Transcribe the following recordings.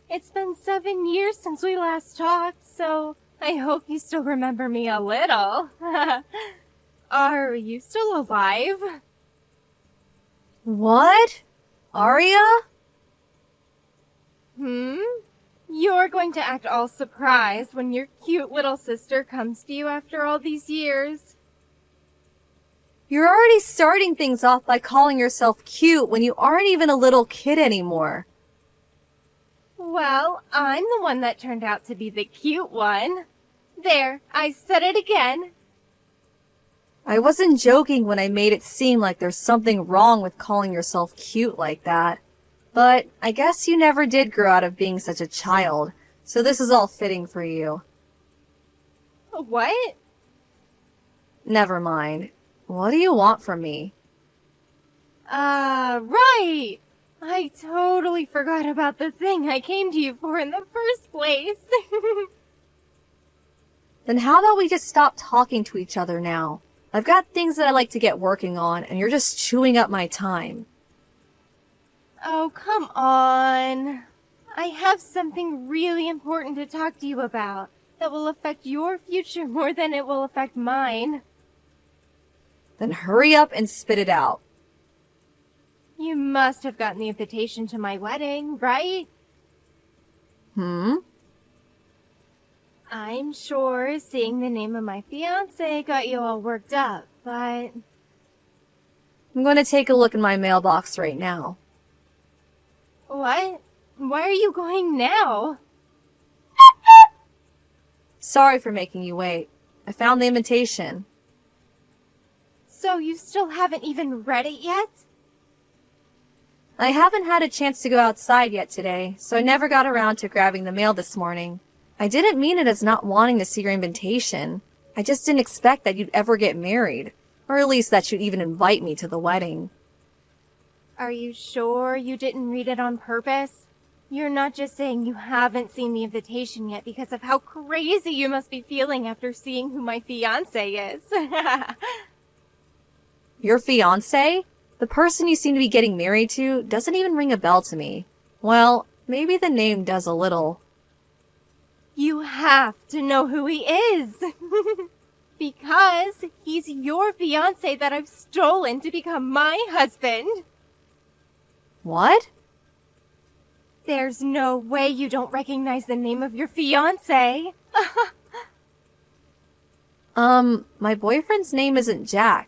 It's been 7 years since we last talked, so I hope you still remember me a little. Are you still alive? What? Arya? You're going to act all surprised when your cute little sister comes to you after all these years. You're already starting things off by calling yourself cute when you aren't even a little kid anymore. Well, I'm the one that turned out to be the cute one. There, I said it again. I wasn't joking when I made it seem like there's something wrong with calling yourself cute like that. But I guess you never did grow out of being such a child, so this is all fitting for you. What? Never mind. What do you want from me? Right! I totally forgot about the thing I came to you for in the first place. Then how about we just stop talking to each other now? I've got things that I like to get working on, and you're just chewing up my time. Oh, come on. I have something really important to talk to you about that will affect your future more than it will affect mine. Then hurry up and spit it out. You must have gotten the invitation to my wedding, right? I'm sure seeing the name of my fiancé got you all worked up, but... I'm going to take a look in my mailbox right now. What? Why are you going now? Sorry for making you wait. I found the invitation. So you still haven't even read it yet? I haven't had a chance to go outside yet today, so I never got around to grabbing the mail this morning. I didn't mean it as not wanting to see your invitation. I just didn't expect that you'd ever get married, or at least that you'd even invite me to the wedding. Are you sure you didn't read it on purpose? You're not just saying you haven't seen the invitation yet because of how crazy you must be feeling after seeing who my fiancé is. Your fiancé? The person you seem to be getting married to doesn't even ring a bell to me. Well, maybe the name does a little. You have to know who he is. Because he's your fiancé that I've stolen to become my husband. What? There's no way you don't recognize the name of your fiancé. My boyfriend's name isn't Jack.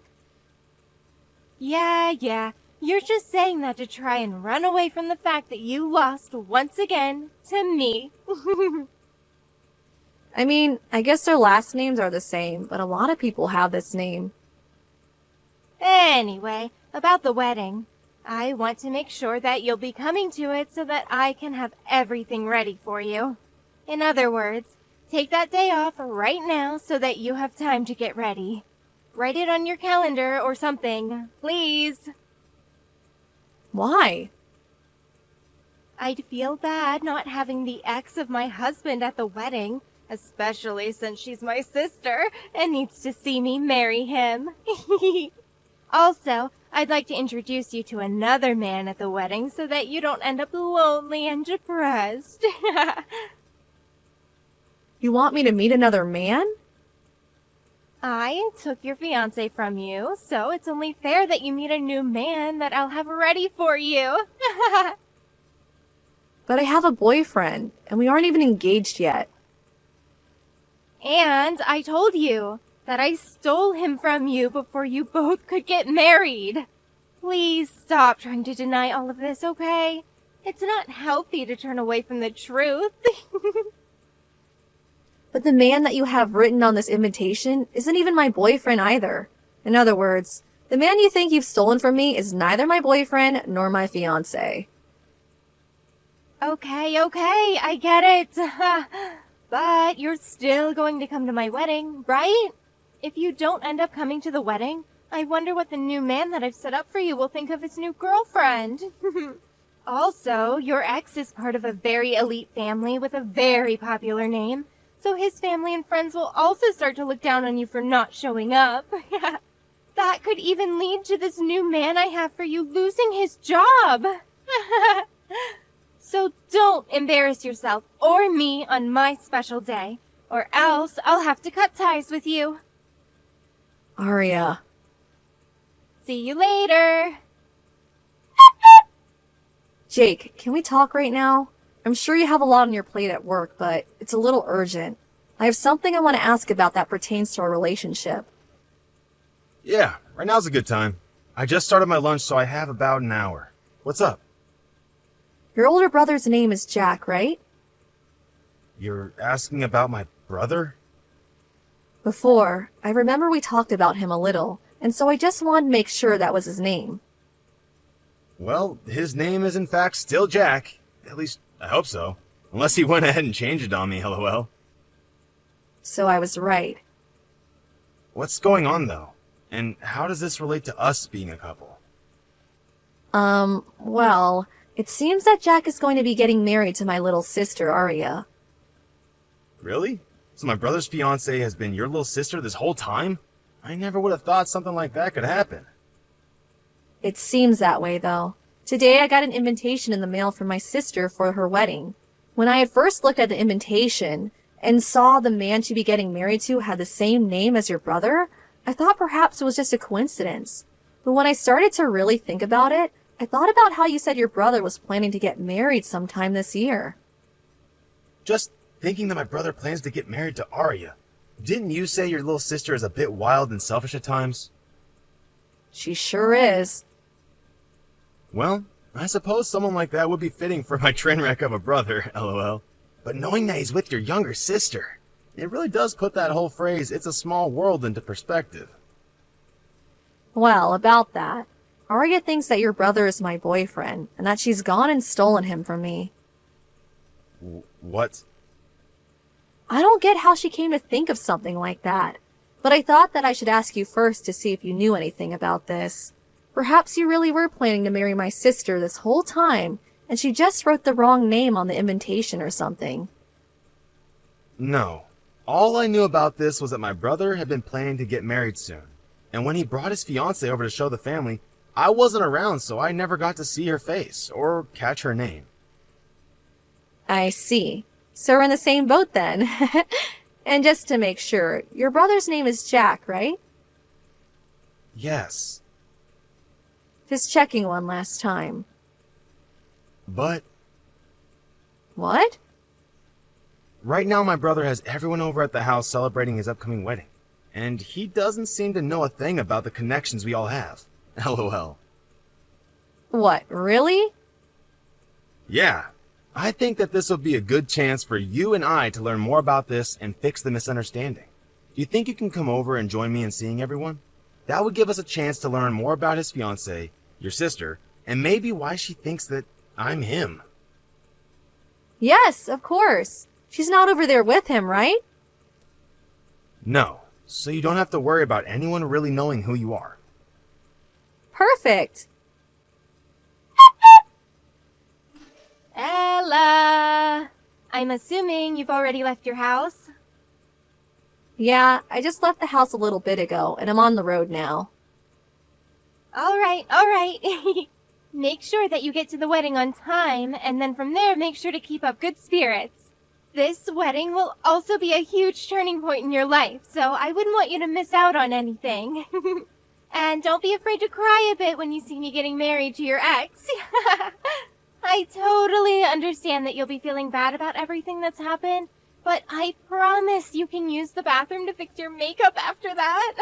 Yeah. You're just saying that to try and run away from the fact that you lost once again to me. I mean, I guess their last names are the same, but a lot of people have this name. Anyway, about the wedding. I want to make sure that you'll be coming to it so that I can have everything ready for you. In other words, take that day off right now so that you have time to get ready. Write it on your calendar or something, please. Why? I'd feel bad not having the ex of my husband at the wedding, especially since she's my sister and needs to see me marry him. Also, I'd like to introduce you to another man at the wedding so that you don't end up lonely and depressed. You want me to meet another man? I took your fiancé from you, so it's only fair that you meet a new man that I'll have ready for you. But I have a boyfriend, and we aren't even engaged yet. And I told you that I stole him from you before you both could get married. Please stop trying to deny all of this, okay? It's not healthy to turn away from the truth. But the man that you have written on this invitation isn't even my boyfriend either. In other words, the man you think you've stolen from me is neither my boyfriend nor my fiancé. Okay, I get it. But you're still going to come to my wedding, right? If you don't end up coming to the wedding, I wonder what the new man that I've set up for you will think of his new girlfriend. Also, your ex is part of a very elite family with a very popular name, so his family and friends will also start to look down on you for not showing up. That could even lead to this new man I have for you losing his job. So don't embarrass yourself or me on my special day, or else I'll have to cut ties with you. Arya. See you later. Jake, can we talk right now? I'm sure you have a lot on your plate at work, but it's a little urgent. I have something I want to ask about that pertains to our relationship. Yeah, right now's a good time. I just started my lunch, so I have about an hour. What's up? Your older brother's name is Jack, right? You're asking about my brother? Before, I remember we talked about him a little, and so I just wanted to make sure that was his name. Well, his name is in fact still Jack. At least, I hope so. Unless he went ahead and changed it on me, lol. So I was right. What's going on, though? And how does this relate to us being a couple? Well, it seems that Jack is going to be getting married to my little sister, Arya. Really? So my brother's fiancée has been your little sister this whole time? I never would have thought something like that could happen. It seems that way, though. Today I got an invitation in the mail from my sister for her wedding. When I had first looked at the invitation and saw the man she'd be getting married to had the same name as your brother, I thought perhaps it was just a coincidence. But when I started to really think about it, I thought about how you said your brother was planning to get married sometime this year. Just thinking that my brother plans to get married to Arya. Didn't you say your little sister is a bit wild and selfish at times? She sure is. Well, I suppose someone like that would be fitting for my train wreck of a brother, lol. But knowing that he's with your younger sister, it really does put that whole phrase, "it's a small world," into perspective. Well, about that, Arya thinks that your brother is my boyfriend, and that she's gone and stolen him from me. What? I don't get how she came to think of something like that, but I thought that I should ask you first to see if you knew anything about this. Perhaps you really were planning to marry my sister this whole time, and she just wrote the wrong name on the invitation or something. No. All I knew about this was that my brother had been planning to get married soon. And when he brought his fiancée over to show the family, I wasn't around, so I never got to see her face or catch her name. I see. So we're in the same boat then. And just to make sure, your brother's name is Jack, right? Yes. Just checking one last time. But What? right now my brother has everyone over at the house celebrating his upcoming wedding. And he doesn't seem to know a thing about the connections we all have. LOL. What, really? Yeah. I think that this will be a good chance for you and I to learn more about this and fix the misunderstanding. Do you think you can come over and join me in seeing everyone? That would give us a chance to learn more about his fiancée, your sister, and maybe why she thinks that I'm him. Yes, of course. She's not over there with him, right? No, so you don't have to worry about anyone really knowing who you are. Perfect. Ella! I'm assuming you've already left your house? Yeah, I just left the house a little bit ago, and I'm on the road now. All right. Make sure that you get to the wedding on time, and then from there, make sure to keep up good spirits. This wedding will also be a huge turning point in your life, so I wouldn't want you to miss out on anything. And don't be afraid to cry a bit when you see me getting married to your ex. I totally understand that you'll be feeling bad about everything that's happened, but I promise you can use the bathroom to fix your makeup after that.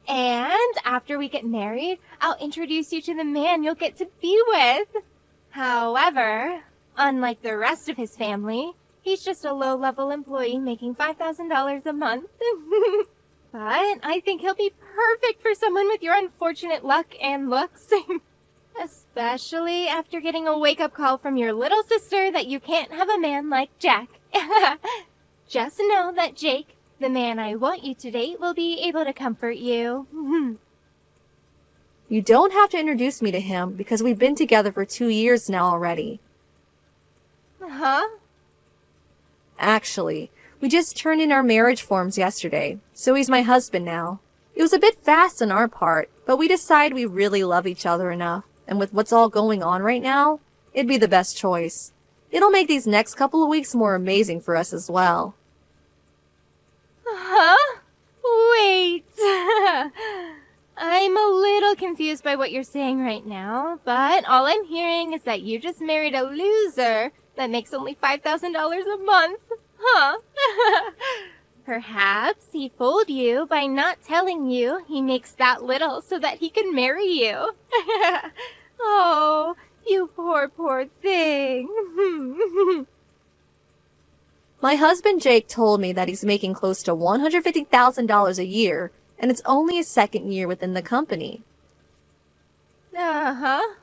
And after we get married, I'll introduce you to the man you'll get to be with. However, unlike the rest of his family, he's just a low-level employee making $5,000 a month. But I think he'll be perfect for someone with your unfortunate luck and looks. Especially after getting a wake-up call from your little sister that you can't have a man like Jack. Just know that Jake, the man I want you to date, will be able to comfort you. You don't have to introduce me to him because we've been together for 2 years now already. Huh? Actually, we just turned in our marriage forms yesterday, so he's my husband now. It was a bit fast on our part, but we decided we really love each other enough, and with what's all going on right now, It'd be the best choice. It'll make these next couple of weeks more amazing for us as well. Huh? Wait. I'm a little confused by what you're saying right now, but all I'm hearing is that you just married a loser that makes only $5,000 a month. Huh? Perhaps he fooled you by not telling you he makes that little so that he can marry you. Oh, you poor thing. My husband Jake told me that he's making close to $150,000 a year, and it's only his second year within the company. Uh-huh.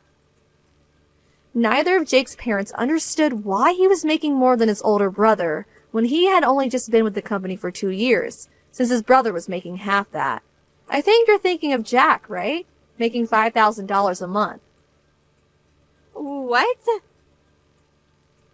Neither of Jake's parents understood why he was making more than his older brother when he had only just been with the company for 2 years, since his brother was making half that. I think you're thinking of Jack, right? Making $5,000 a month. What?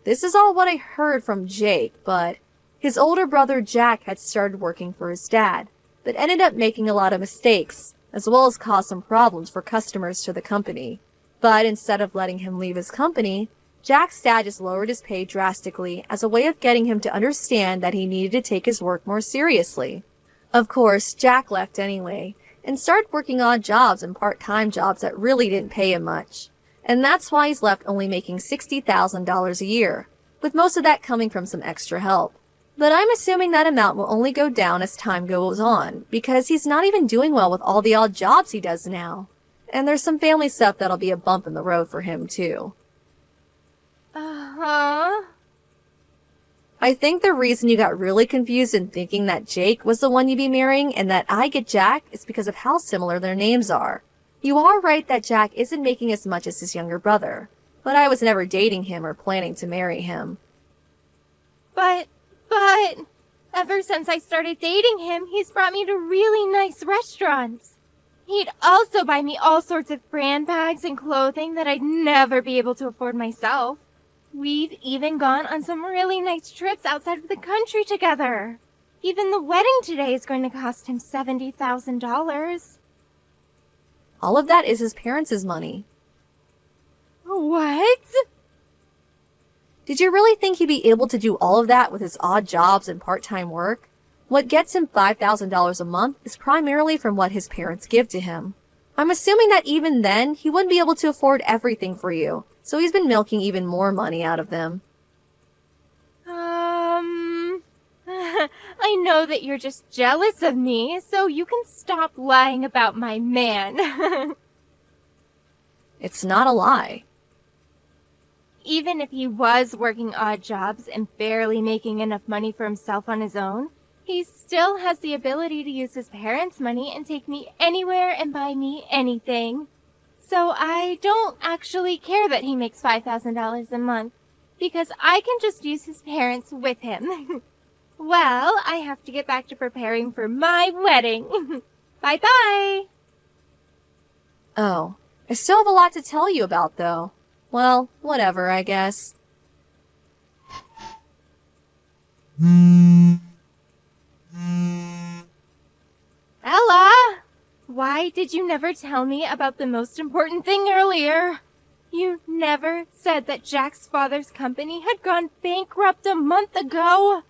This is all what I heard from Jake, but his older brother Jack had started working for his dad, but ended up making a lot of mistakes, as well as caused some problems for customers to the company. But instead of letting him leave his company, Jack's dad just lowered his pay drastically as a way of getting him to understand that he needed to take his work more seriously. Of course, Jack left anyway, and started working odd jobs and part-time jobs that really didn't pay him much. And that's why he's left only making $60,000 a year, with most of that coming from some extra help. But I'm assuming that amount will only go down as time goes on, because he's not even doing well with all the odd jobs he does now. And there's some family stuff that'll be a bump in the road for him, too. Uh-huh. I think the reason you got really confused in thinking that Jake was the one you'd be marrying and that I get Jack is because of how similar their names are. You are right that Jack isn't making as much as his younger brother, but I was never dating him or planning to marry him. But, ever since I started dating him, he's brought me to really nice restaurants. He'd also buy me all sorts of brand bags and clothing that I'd never be able to afford myself. We've even gone on some really nice trips outside of the country together. Even the wedding today is going to cost him $70,000. All of that is his parents' money. What? Did you really think he'd be able to do all of that with his odd jobs and part-time work? What gets him $5,000 a month is primarily from what his parents give to him. I'm assuming that even then, he wouldn't be able to afford everything for you, so he's been milking even more money out of them. I know that you're just jealous of me, so you can stop lying about my man. It's not a lie. Even if he was working odd jobs and barely making enough money for himself on his own, he still has the ability to use his parents' money and take me anywhere and buy me anything. So I don't actually care that he makes $5,000 a month, because I can just use his parents with him. Well, I have to get back to preparing for my wedding. Bye-bye! Oh, I still have a lot to tell you about, though. Well, whatever, I guess. Ella! Why did you never tell me about the most important thing earlier? You never said that Jack's father's company had gone bankrupt a month ago.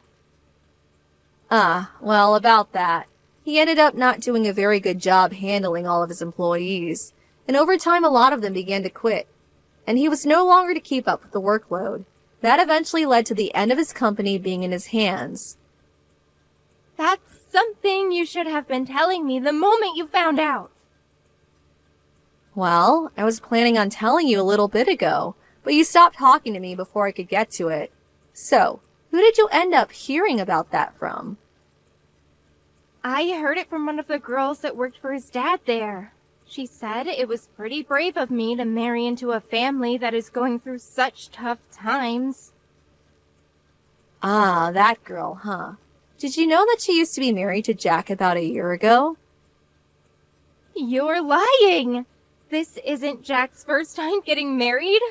Well, about that. He ended up not doing a very good job handling all of his employees, and over time a lot of them began to quit, and he was no longer to keep up with the workload. That eventually led to the end of his company being in his hands. That's something you should have been telling me the moment you found out. Well, I was planning on telling you a little bit ago, but you stopped talking to me before I could get to it. So, who did you end up hearing about that from? I heard it from one of the girls that worked for his dad there. She said it was pretty brave of me to marry into a family that is going through such tough times. Ah, that girl, huh? Did you know that she used to be married to Jack about a year ago? You're lying! This isn't Jack's first time getting married?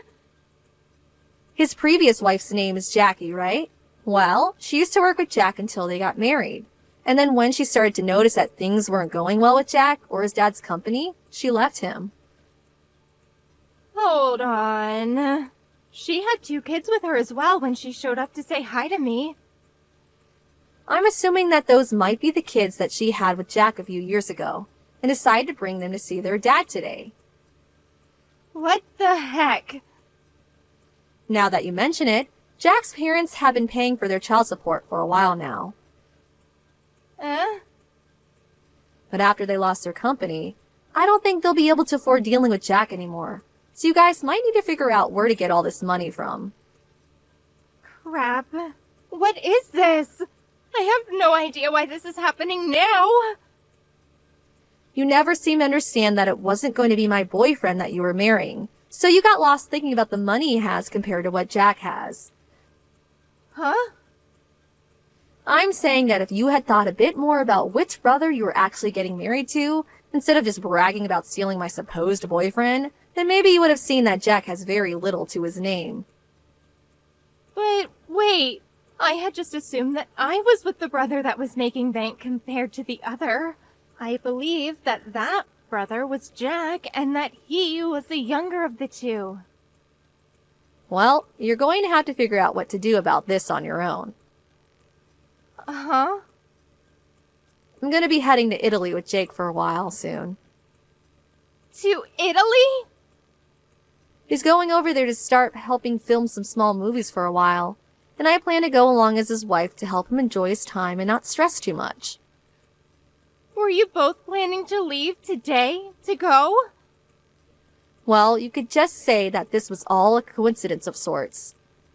His previous wife's name is Jackie, right? Well, she used to work with Jack until they got married. And then when she started to notice that things weren't going well with Jack or his dad's company, she left him. Hold on. She had 2 kids with her as well when she showed up to say hi to me. I'm assuming that those might be the kids that she had with Jack a few years ago, and decided to bring them to see their dad today. What the heck? Now that you mention it, Jack's parents have been paying for their child support for a while now. But after they lost their company, I don't think they'll be able to afford dealing with Jack anymore. So you guys might need to figure out where to get all this money from. Crap. What is this? I have no idea why this is happening now. You never seem to understand that it wasn't going to be my boyfriend that you were marrying, so you got lost thinking about the money he has compared to what Jack has. Huh? I'm saying that if you had thought a bit more about which brother you were actually getting married to, instead of just bragging about stealing my supposed boyfriend, then maybe you would have seen that Jack has very little to his name. But wait, I had just assumed that I was with the brother that was making bank compared to the other. I believe that that brother was Jack and that he was the younger of the 2. Well, you're going to have to figure out what to do about this on your own. Uh-huh. I'm going to be heading to Italy with Jake for a while soon. To Italy? He's going over there to start helping film some small movies for a while, and I plan to go along as his wife to help him enjoy his time and not stress too much. Were you both planning to leave today to go? Well, you could just say that this was all a coincidence of sorts.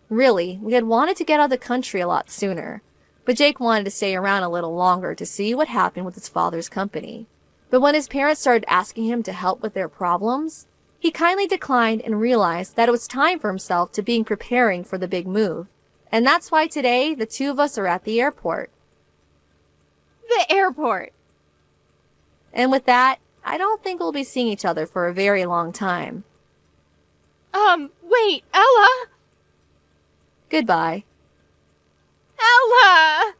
Really, we had wanted to get out of the country a lot sooner, but Jake wanted to stay around a little longer to see what happened with his father's company. But when his parents started asking him to help with their problems, he kindly declined and realized that it was time for himself to be preparing for the big move. And that's why today the 2 of us are at the airport. The airport. And with that, I don't think we'll be seeing each other for a very long time. Wait, Ella? Goodbye. Ella!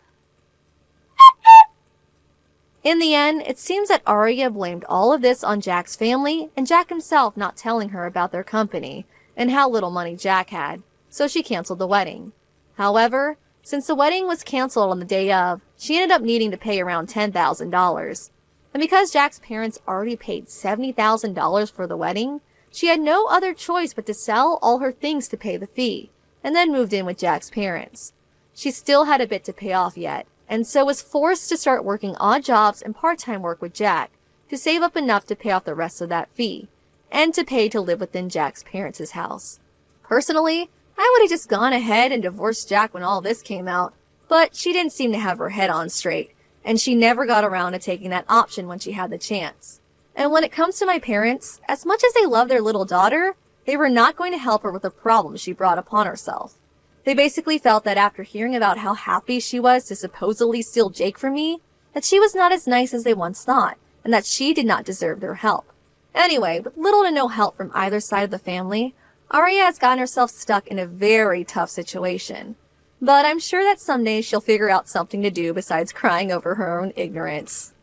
In the end, it seems that Arya blamed all of this on Jack's family and Jack himself not telling her about their company and how little money Jack had, so she canceled the wedding. However, since the wedding was canceled on the day of, she ended up needing to pay around $10,000. And because Jack's parents already paid $70,000 for the wedding, she had no other choice but to sell all her things to pay the fee, and then moved in with Jack's parents. She still had a bit to pay off yet, and so was forced to start working odd jobs and part-time work with Jack to save up enough to pay off the rest of that fee, and to pay to live within Jack's parents' house. Personally, I would have just gone ahead and divorced Jack when all this came out, but she didn't seem to have her head on straight, and she never got around to taking that option when she had the chance. And when it comes to my parents, as much as they love their little daughter, they were not going to help her with the problem she brought upon herself. They basically felt that after hearing about how happy she was to supposedly steal Jake from me, that she was not as nice as they once thought, and that she did not deserve their help. Anyway, with little to no help from either side of the family, Arya has gotten herself stuck in a very tough situation. But I'm sure that someday she'll figure out something to do besides crying over her own ignorance.